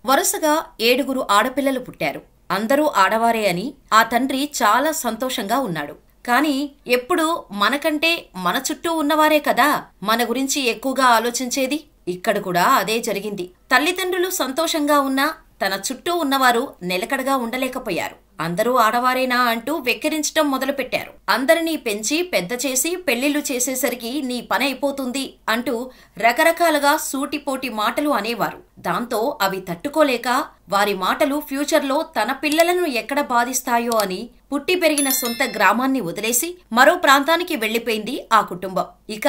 వరుసగా 7 ఆడపిల్లలు పుట్టారు. అందరూ ఆడవారే అని ఆ తండ్రి చాలా సంతోషంగా ఉన్నాడు. కాని ఎప్పుడూ మనకంటే మన చుట్టూ ఉన్నవారే కదా మన గురించి ఎక్కువగా ఆలోచించేది. ఇక్కడ కూడా అదే జరిగింది. తల్లిదండ్రులు సంతోషంగా ఉన్నా తన చుట్టూ ఉన్నవారు నిలకడగా ఉండలేకపోయారు. అందరూ ఆడవారేనా అంటూ వెక్కిరించటం మొదలుపెట్టారు. అందరినీ పెంచి పెద్ద చేసి పెళ్లిళ్లు చేసేసరికి నీ పని అయిపోతుంది అంటూ రకరకాలుగా సూటిపోటి మాటలు అనేవారు. దాంతో అవి తట్టుకోలేక వారి మాటలు ఫ్యూచర్లో తన పిల్లలను ఎక్కడ బాధిస్తాయో అని పుట్టి పెరిగిన సొంత గ్రామాన్ని వదిలేసి మరో ప్రాంతానికి వెళ్లిపోయింది ఆ కుటుంబం. ఇక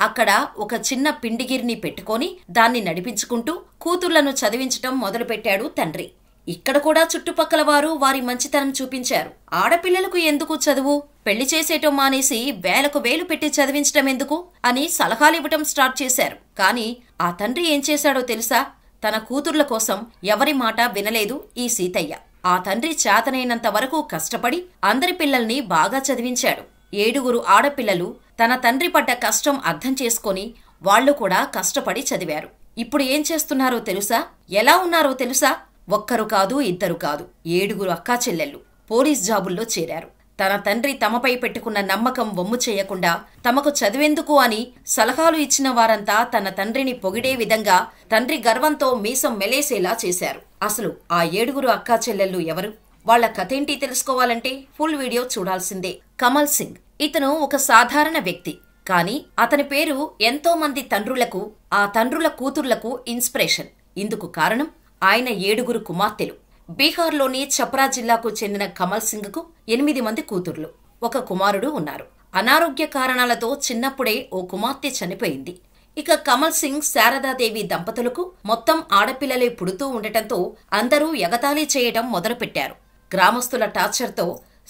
అక్కడ ఒక చిన్న పిండిగిరిని పెట్టుకొని దాన్ని నడిపించుకుంటూ కూతుళ్లను చదివించటం మొదలుపెట్టాడు తండ్రి. ఇక్కడ కూడా చుట్టుపక్కల వారు వారి మంచితనం చూపించారు. ఆడపిల్లలకు ఎందుకు చదువు, పెళ్లి చేసేయటం మానేసి వేలకు వేలు పెట్టి చదివించటం ఎందుకు అని సలహాలివ్వటం స్టార్ట్ చేశారు. కాని ఆ తండ్రి ఏం చేశాడో తెలుసా? తన కూతుర్ల కోసం ఎవరి మాట వినలేదు ఈ సీతయ్య. ఆ తండ్రి చేతనైనంత వరకు కష్టపడి అందరి పిల్లల్ని బాగా చదివించాడు. 7 ఆడపిల్లలు తన తండ్రి పడ్డ కష్టం అర్థం చేసుకొని వాళ్లు కూడా కష్టపడి చదివారు. ఇప్పుడు ఏం చేస్తున్నారో తెలుసా? ఎలా ఉన్నారో తెలుసా? ఒక్కరు కాదు, ఇద్దరు కాదు, 7 అక్కా చెల్లెళ్ళు పోలీస్ జాబుల్లో చేరారు. తన తండ్రి తమపై పెట్టుకున్న నమ్మకం వమ్ము చేయకుండా తమకు చదివేందుకు అని సలహాలు ఇచ్చిన వారంతా తన తండ్రిని పొగిడే విధంగా తండ్రి గర్వంతో మీసం మెలేసేలా చేశారు. అసలు ఆ 7 అక్కా చెల్లెళ్ళు ఎవరు? వాళ్ల కథేంటి తెలుసుకోవాలంటే ఫుల్ వీడియో చూడాల్సిందే. కమల్ సింగ్ ఇతను ఒక సాధారణ వ్యక్తి. కాని అతని పేరు ఎంతో మంది తండ్రులకు, ఆ తండ్రుల కూతుర్లకు ఇన్స్పిరేషన్. ఇందుకు కారణం ఆయన 7 కుమార్తెలు. బీహార్లోని ఛప్రా జిల్లాకు చెందిన కమల్ సింగ్ కు 8 మంది కూతుర్లు, 1 కుమారుడు ఉన్నారు. అనారోగ్య కారణాలతో చిన్నప్పుడే ఓ కుమార్తె చనిపోయింది. ఇక కమల్ సింగ్, శారదాదేవి దంపతులకు మొత్తం ఆడపిల్లలే పుడుతూ ఉండటంతో అందరూ ఎగతాళి చేయడం మొదలుపెట్టారు. గ్రామస్తుల టార్చర్తో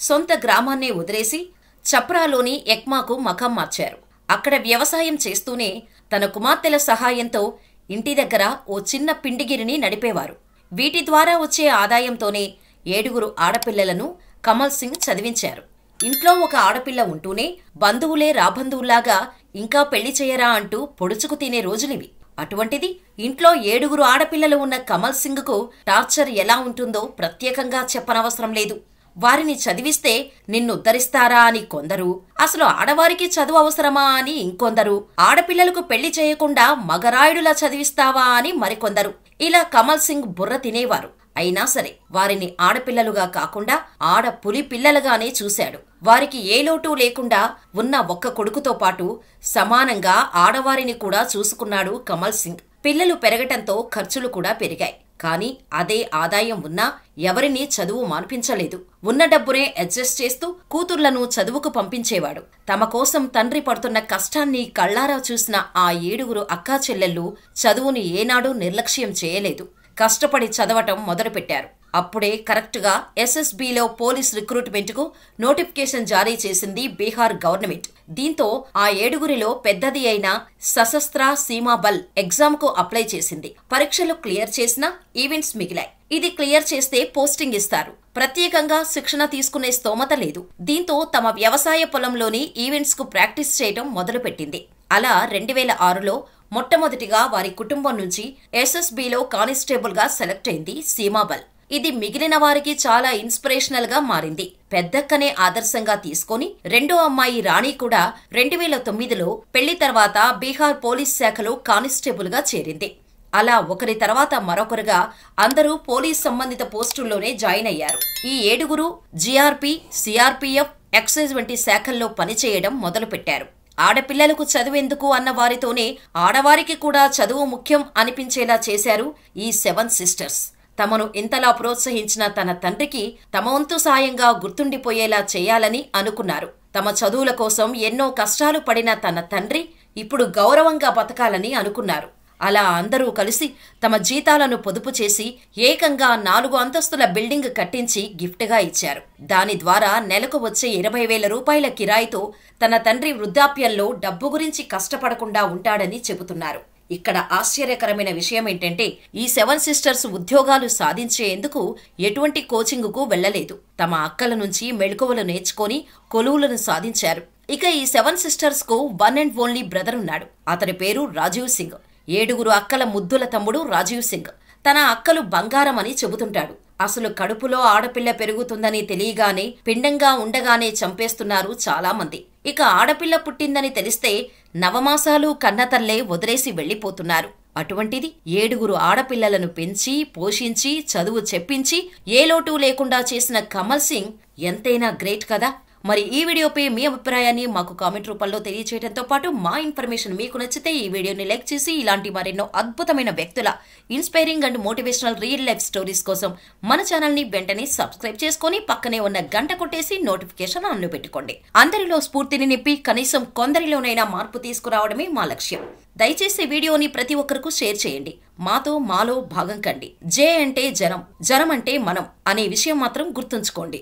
సొంత గ్రామాన్నే వదిలేసి ఛప్రాలోని ఎక్మాకు మకాం మార్చారు. అక్కడ వ్యవసాయం చేస్తూనే తన కుమార్తెల సహాయంతో ఇంటి దగ్గర ఓ చిన్న పిండిగిరిని నడిపేవారు. వీటి ద్వారా వచ్చే ఆదాయంతోనే 7 ఆడపిల్లలను కమల్ సింగ్ చదివించారు. ఇంట్లో ఒక ఆడపిల్ల ఉంటూనే బంధువులే రాబంధువుల్లాగా ఇంకా పెళ్లి చేయరా అంటూ పొడుచుకు తినే రోజులివి. అటువంటిది ఇంట్లో 7 ఆడపిల్లలు ఉన్న కమల్ సింగ్ కు టార్చర్ ఎలా ఉంటుందో ప్రత్యేకంగా చెప్పనవసరం లేదు. వారిని చదివిస్తే నిన్నుద్ధరిస్తారా అని కొందరు, అసలు ఆడవారికి చదువు అవసరమా అని ఇంకొందరు, ఆడపిల్లలకు పెళ్లి చేయకుండా మగరాయుడులా చదివిస్తావా అని మరికొందరు. ఇలా కమల్ సింగ్ బుర్ర తినేవారు. అయినా సరే వారిని ఆడపిల్లలుగా కాకుండా ఆడపులి పిల్లలుగానే చూశాడు. వారికి ఏ లోటు లేకుండా ఉన్న ఒక్క కొడుకుతో పాటు సమానంగా ఆడవారిని కూడా చూసుకున్నాడు కమల్ సింగ్. పిల్లలు పెరగటంతో ఖర్చులు కూడా పెరిగాయి. కాని అదే ఆదాయం ఉన్నా ఎవరినీ చదువు మాన్పించలేదు. ఉన్న డబ్బునే అడ్జస్ట్ చేస్తూ కూతుర్లను చదువుకు పంపించేవాడు. తమ కోసం తండ్రి పడుతున్న కష్టాన్ని కళ్లారా చూసిన ఆ 7 అక్కా చెల్లెళ్ళు చదువుని ఏనాడూ నిర్లక్ష్యం చేయలేదు. కష్టపడి చదవటం మొదలుపెట్టారు. అప్పుడే కరెక్ట్గా ఎస్ఎస్బీలో పోలీస్ రిక్రూట్మెంట్ కు నోటిఫికేషన్ జారీ చేసింది బీహార్ గవర్నమెంట్. దీంతో ఆ 7 పెద్దది అయిన సశస్త్ర సీమాబల్ ఎగ్జామ్ కు అప్లై చేసింది. పరీక్షలు క్లియర్ చేసినా ఈవెంట్స్ మిగిలాయి. ఇది క్లియర్ చేస్తే పోస్టింగ్ ఇస్తారు. ప్రత్యేకంగా శిక్షణ తీసుకునే స్తోమత లేదు. దీంతో తమ వ్యవసాయ పొలంలోని ఈవెంట్స్ కు ప్రాక్టీస్ చేయటం మొదలుపెట్టింది. అలా 2006లో మొట్టమొదటిగా వారి కుటుంబం నుంచి ఎస్ఎస్బీలో కానిస్టేబుల్ గా సెలెక్ట్ అయింది సీమాబల్. ఇది మిగిలిన వారికి చాలా ఇన్స్పిరేషనల్ గా మారింది. పెద్దక్కనే ఆదర్శంగా తీసుకుని రెండో అమ్మాయి రాణి కూడా 2009లో పెళ్లి తర్వాత బీహార్ పోలీస్ శాఖలో కానిస్టేబుల్ గా చేరింది. అలా ఒకరి తర్వాత మరొకరుగా అందరూ పోలీస్ సంబంధిత పోస్టుల్లోనే జాయిన్ అయ్యారు. ఈ 7 జీఆర్పీ, సిఆర్పీఎఫ్, ఎక్సైజ్ వంటి శాఖల్లో పనిచేయడం మొదలుపెట్టారు. ఆడపిల్లలకు చదువెందుకు అన్న వారితోనే ఆడవారికి కూడా చదువు ముఖ్యం అనిపించేలా చేశారు ఈ 7 సిస్టర్స్. తమను ఇంతలా ప్రోత్సహించిన తన తండ్రికి తమ వంతు సాయంగా గుర్తుండిపోయేలా చేయాలని అనుకున్నారు. తమ చదువుల కోసం ఎన్నో కష్టాలు పడిన తన తండ్రి ఇప్పుడు గౌరవంగా బతకాలని అనుకున్నారు. అలా అందరూ కలిసి తమ జీతాలను పొదుపు చేసి ఏకంగా 4 అంతస్తుల బిల్డింగ్ కట్టించి గిఫ్ట్గా ఇచ్చారు. దాని ద్వారా నెలకు వచ్చే 20,000 రూపాయల కిరాయితో తన తండ్రి వృద్ధాప్యంలో డబ్బు గురించి కష్టపడకుండా ఉంటాడని చెబుతున్నారు. ఇక్కడ ఆశ్చర్యకరమైన విషయం ఏంటంటే ఈ 7 సిస్టర్స్ ఉద్యోగాలు సాధించేందుకు ఎటువంటి కోచింగుకు వెళ్లలేదు. తమ అక్కల నుంచి మెళకువలు నేర్చుకొని కొలువులను సాధించారు. ఇక ఈ 7 సిస్టర్స్ కు వన్ అండ్ ఓన్లీ బ్రదర్ ఉన్నాడు. అతని పేరు రాజీవ్ సింగ్. 7 అక్కల ముద్దుల తమ్ముడు రాజీవ్ సింగ్. తన అక్కలు బంగారమని చెబుతుంటాడు. అసలు కడుపులో ఆడపిల్ల పెరుగుతుందని తెలియగానే పిండంగా ఉండగానే చంపేస్తున్నారు చాలా మంది. ఇక ఆడపిల్ల పుట్టిందని తెలిస్తే నవమాసాలు కన్నతల్లే వదిలేసి వెళ్లిపోతున్నారు. అటువంటిది 7 ఆడపిల్లలను పెంచి పోషించి చదువు చెప్పించి ఏ లోటు లేకుండా చేసిన కమల్ సింగ్ ఎంతైనా గ్రేట్ కదా. మరి ఈ వీడియోపై మీ అభిప్రాయాన్ని మాకు కామెంట్ రూపంలో తెలియజేయడంతో పాటు మా ఇన్ఫర్మేషన్ మీకు నచ్చితే ఈ వీడియోని లైక్ చేసి ఇలాంటి మరెన్నో అద్భుతమైన వ్యక్తుల inspiring and motivational real life stories కోసం మన ఛానల్ ని వెంటనే సబ్స్క్రైబ్ చేసుకుని పక్కనే ఉన్న గంట కొట్టేసి నోటిఫికేషన్ ఆన్లో పెట్టుకోండి. అందరిలో స్ఫూర్తిని నింపి కనీసం కొందరిలోనైనా మార్పు తీసుకురావడమే మా లక్ష్యం. దయచేసి వీడియోని ప్రతి ఒక్కరికి షేర్ చేయండి. మాలో భాగం కండి. జే అంటే జనం, జనం అంటే మనం అనే విషయం మాత్రం గుర్తుంచుకోండి.